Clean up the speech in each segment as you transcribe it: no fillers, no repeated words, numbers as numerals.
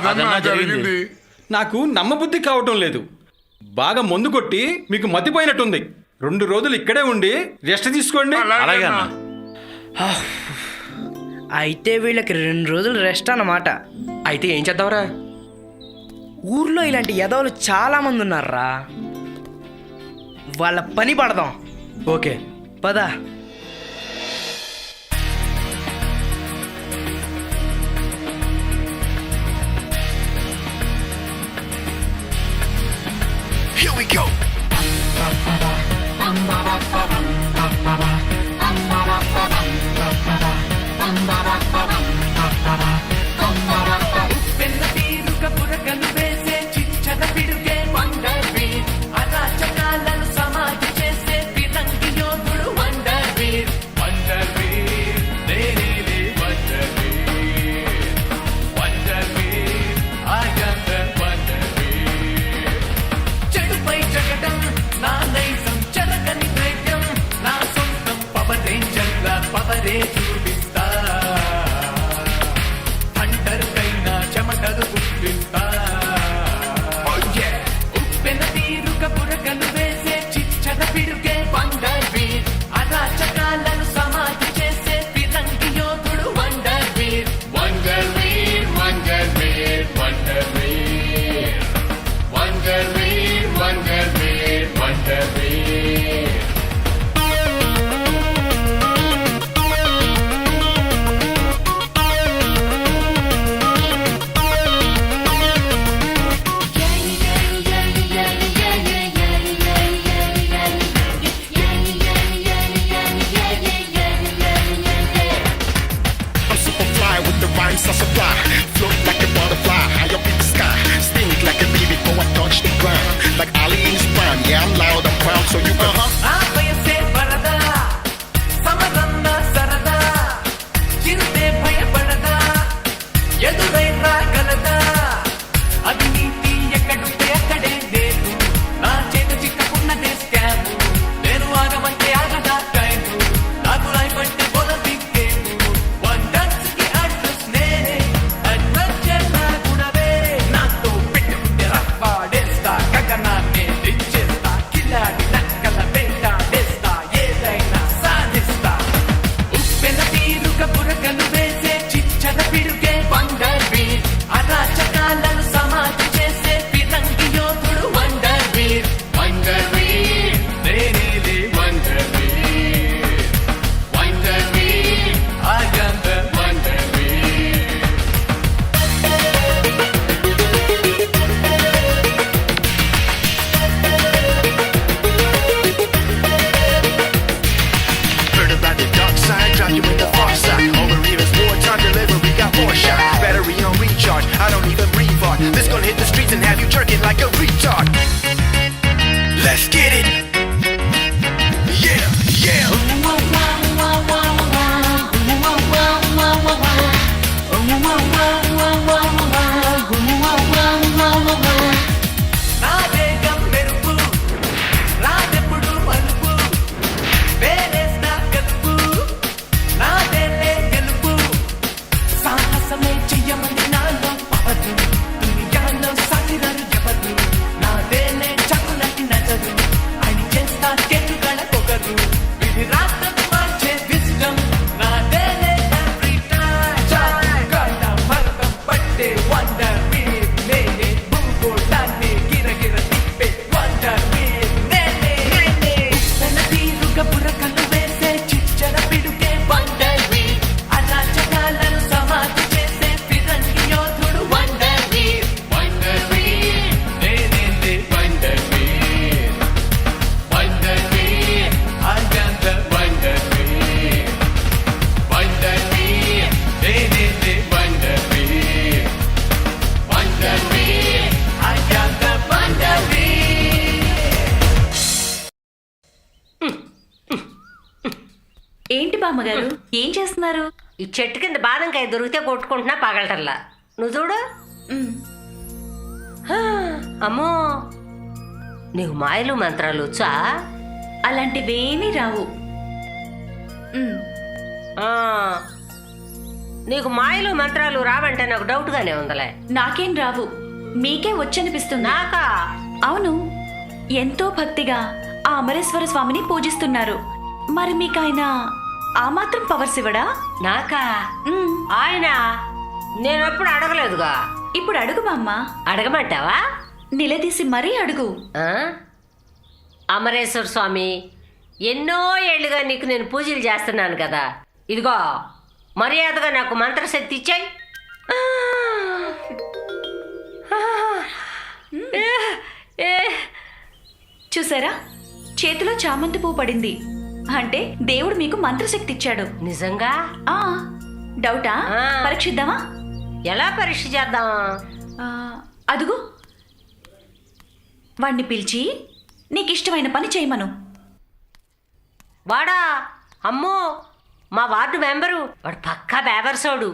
కాదన్నా జరిగింది. నాకు నమ్మబుద్ధి కావటం లేదు. బాగా మందు కొట్టి మీకు మతిపోయినట్టుంది. 2 రోజులు ఇక్కడే ఉండి రెస్ట్ తీసుకోండి. అలాగే అన్నా. అయితే వీళ్ళకి 2 రోజులు రెస్ట్ అన్నమాట. అయితే ఏం చేద్దాంరా? ఊర్లో ఇలాంటి యదవులు చాలా మంది ఉన్నారా, వాళ్ళ పని పడదాం. ఓకే పద. Here we go. ఏంటి బామ్మగారు ఏం చేస్తున్నారు? ఈ చెట్టు కింద బాదంకాయ దొరికితే కొట్టుకుంటున్నా పగలటల్లా. నువ్వు చూడు. అమ్మో, నీకు మాయలు మంత్రాలు వచ్చా? అలాంటివేమీ రావు. నీకు మాయలు మంత్రాలు రావంటే నాకు డౌట్గానే ఉందలే. నాకేం రావు, మీకే వచ్చనిపిస్తుంది. నాకా? అవును, ఎంతో భక్తిగా ఆ అమరేశ్వర స్వామిని పూజిస్తున్నారు. మరి మీకు ఆయన ఆ మాత్రం పవర్స్ ఇవ్వడా? నాకా? మ్మ్. ఆయన నేనెప్పుడు అడగలేదుగా. ఇప్పుడు అడుగు బామ్మ, అడగమంటావా? నిలదీసి మరీ అడుగు. ఆ? అమరేశ్వర స్వామి, ఎన్నో ఏళ్ళుగా నీకు నేను పూజలు చేస్తున్నాను కదా, ఇదిగో మర్యాదగా నాకు మంత్రశక్తి ఇచ్చాయి. చూసారా, చేతిలో చామంతి పువ్వు పడింది అంటే దేవుడు మీకు మంత్రశక్తి ఇచ్చాడు. నిజంగా? ఆ డౌటా? ఆ. పరీక్షిద్దామా? ఎలా పరీక్ష చేద్దాం? ఆ, అదుగు, వాణ్ణి పిలిచి నీకిష్టమైన పని చేయమను. వాడా? అమ్మో, మా వార్డు మెంబరు వాడు పక్కా బేవర్సోడు.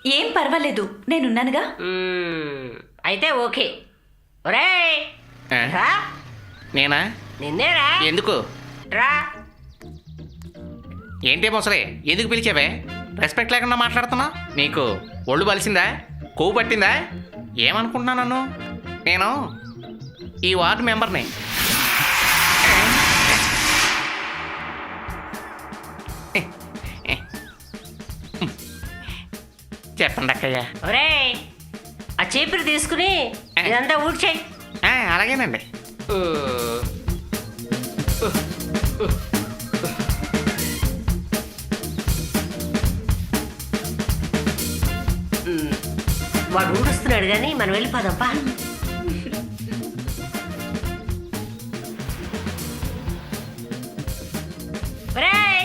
ఏం పర్వాలేదు, నేనున్నానుగా. అయితే ఓకే. ఒరేయ్ ఆ? రా. నేనా? నిన్నేరా. ఎందుకు? రా. ఏంటి ముసలి, ఎందుకు పిలిచావే? రెస్పెక్ట్ లేకుండా మాట్లాడుతున్నా? నీకు ఒళ్ళు బలిసిందా? కొవ్వు పట్టిందా? ఏమనుకుంటున్నా నన్ను? నేను ఈ వార్డు మెంబర్ని. చెప్పండి అక్కయ్య. ఒరేయ్ ఆ చీపురు తీసుకుని ఇదంతా ఊడ్చేయి. అలాగేనండి. వాడు ఊడుస్తున్నాడు కానీ మనం వెళ్ళిపోదాంపా. ఒరేయ్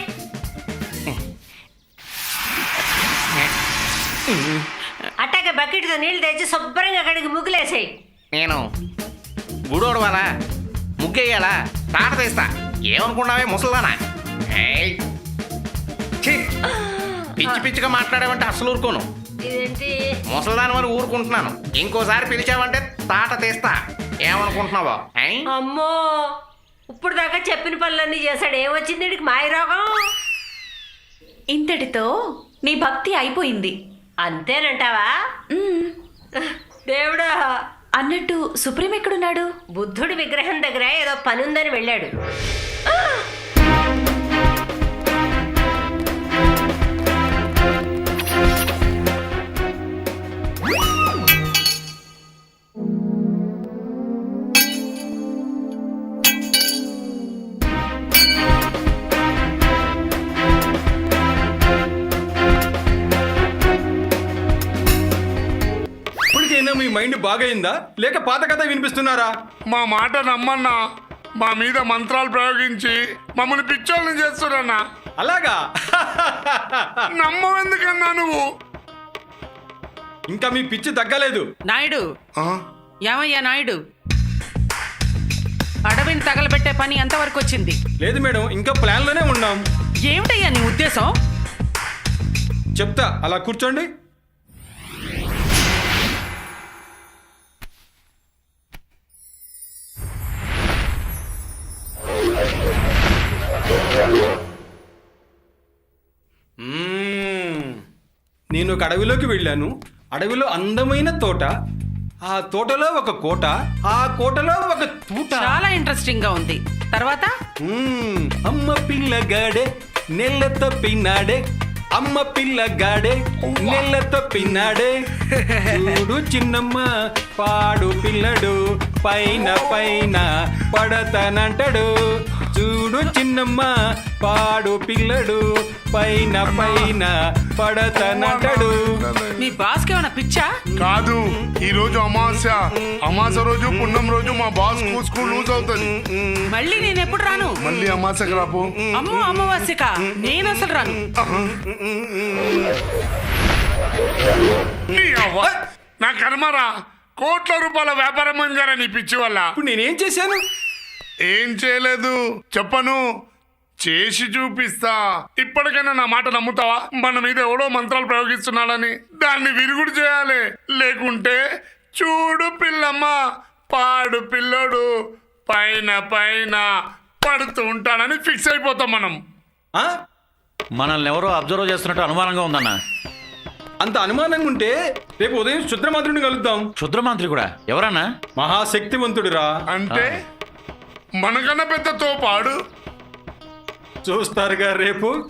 అట్టాగే బకెట్తో నీళ్ళు తెచ్చి శుభ్రంగా అక్కడికి ముగ్గులేసాయి. నేను గుడోడవాలా, ముగ్గేయాలా, తాట తీస్తా. ఏమనుకున్నావే ముసల్దానా? ఏయ్! ఛీ! పిచ్చి పిచ్చిగా మాట్లాడావంటే అసలు ఊరుకోను. ఇదేంటి? ముసల్దాని మరి ఊరుకుంటున్నాను. ఇంకోసారి పిలిచావంటే తాట తీస్తా. ఏమనుకుంటున్నావో? ఏయ్? అమ్మో, ఇప్పుడు దాకా చెప్పిన పనులన్నీ చేశాడు. ఏమొచ్చింది వీడికి మాయరోగం? ఇంతటితో నీ భక్తి అయిపోయింది అంతేనంటావా? మ్మ్. దేవుడా, అన్నట్టు సుప్రీం ఎక్కడున్నాడు? బుద్ధుడి విగ్రహం దగ్గర ఏదో పని ఉందని వెళ్ళాడు. ఇప్పటికైనా మీ మైండ్ బాగైందా లేక పాత కథ వినిపిస్తున్నారా? మా మాట నమ్మన్నా, మా మీద మంత్రాలు ప్రయోగించి మమ్మల్ని పిచ్చోళ్ళని చేస్తున్నా. అలాగా? నమ్మవెందుకన్నా నువ్వు? ఇంకా మీ పిచ్చి తగ్గలేదు. నాయుడు, ఆ? ఏమయ్యా నాయుడు, అడవిని తగలబెట్టే పని ఎంతవరకు వచ్చింది? లేదు మేడం, ఇంకా ప్లాన్లోనే ఉన్నాం. ఏమిటయ్యా నీ ఉద్దేశం? చెప్తా, అలా కూర్చోండి. నేను ఒక అడవిలోకి వెళ్ళాను. అడవిలో అందమైన తోట, ఆ తోటలో ఒక కోట, ఆ కోటలో ఒక తూట. చాలా ఇంట్రెస్టింగ్ గా ఉంది. తర్వాత అమ్మ పిల్లగాడే నెల్ల తప్పినాడే, అమ్మ పిల్లగాడే నెల్ల తప్పినాడే, చూడు చిన్నమ్మ పాడు పిల్లడు పైన పైన పడతానంటాడు, చూడు చిన్నమ్మ పాడు పిల్లడు పైన పైన పడతానంటాడు. మీ బాస్ కి ఏమైనా పిచ్చా? కాదు, ఈ రోజు అమావాస్య. అమావాస్య రోజు పుణ్యం రోజు మా బాస్ స్కూల్ లూజ్ అవుతుంది. మళ్ళీ నేను ఎప్పుడు రాను? మళ్ళీ అమావాస్యకి రాపు. అమ్మో అమావాస్యక నేను అసలు రాను. నీ అవ్వ, నా కర్మరా, కోట్ల రూపాయల వ్యాపారం మంజారా నీ పిచ్చి వల్ల. ఇప్పుడు నేనేం చేశాను? ఏం చేయలేదు, చెప్పను, చేసి చూపిస్తా. ఇప్పటికైనా నా మాట నమ్ముతావా? మన మీద ఎవడో మంత్రాలు ప్రయోగిస్తున్నాడని దాన్ని విరుగుడు చేయాలి. లేకుంటే చూడు పిల్లమ్మ పాడు పిల్లడు పైన పైన పడుతూ ఉంటాడని ఫిక్స్ అయిపోతాం మనం. ఆ? మనల్ని ఎవరో అబ్జర్వ్ చేస్తున్నట్టు అనుమానంగా ఉందన్న. అంత అనుమానంగా ఉంటే రేపు ఉదయం శుద్రమాంత్రుడిని కలుద్దాం. క్షుద్రమాంత్రి కూడా ఎవరన్నా? మహాశక్తివంతుడురా. అంటే మనకన్నా పెద్ద తోపాడు. చూస్తారుగా రేపు.